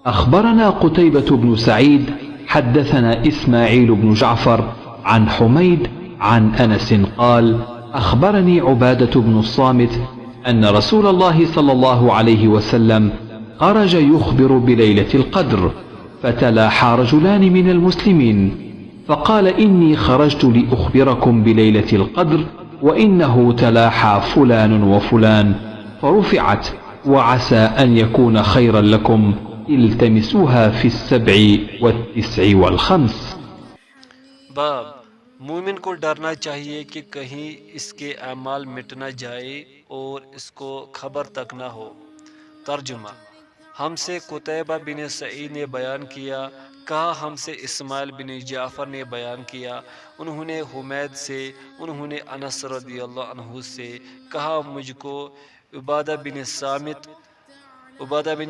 أخبرنا قتيبة بن سعيد حدثنا إسماعيل بن جعفر عن حميد عن أنس قال: أخبرني عبادة بن الصامت أن رسول الله صلى الله عليه وسلم خرج يخبر بليلة القدر، فتلاحى رجلان من المسلمين فقال: إني خرجت لأخبركم بليلة القدر وإنه تلاحى فلان وفلان، فرفعت: وعسى أن يكون خيرا لكم، التمسوها في 7 والتسع والخمس. बाब मोमिन को डरना चाहिए कि कहीं इसके अमाल मिट न जाए और इसको खबर तक न हो। तर्जुमा। हमसे कुतैबा बिन सईद ने बयान किया, कहा हमसे इस्माइल बिन जाफ़र ने बयान किया, उन्होंने हुमैद से, उन्होंने अनस रज़ियल्लाहु अन्हु से कहा, मुझको उबादा बिन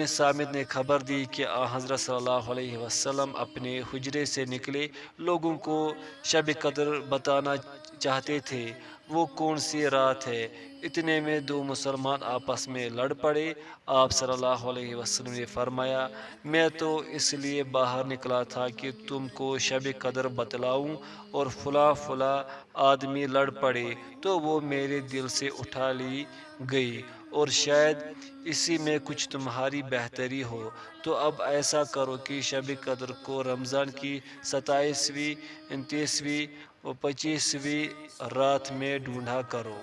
सामित ने खबर दी कि हज़रत सल्लल्लाहु अलैहि वसल्लम अपने हुजरे से निकले, लोगों को शब कद्र बताना चाहते थे, वो कौन सी रात है। इतने में दो मुसलमान आपस में लड़ पड़े। आप सल्लल्लाहु अलैहि वसल्लम ने फरमाया, मैं तो इसलिए बाहर निकला था कि तुमको शब कद्र बतलाऊं, और फुला फुला आदमी लड़ पड़े तो वो मेरे दिल से उठा ली गई, और शायद इसी में कुछ तुम्हारी बेहतरी हो। तो अब ऐसा करो कि शब कद्र को रमज़ान की 27वीं, 29वीं और 25वीं रात में ढूंढा करो।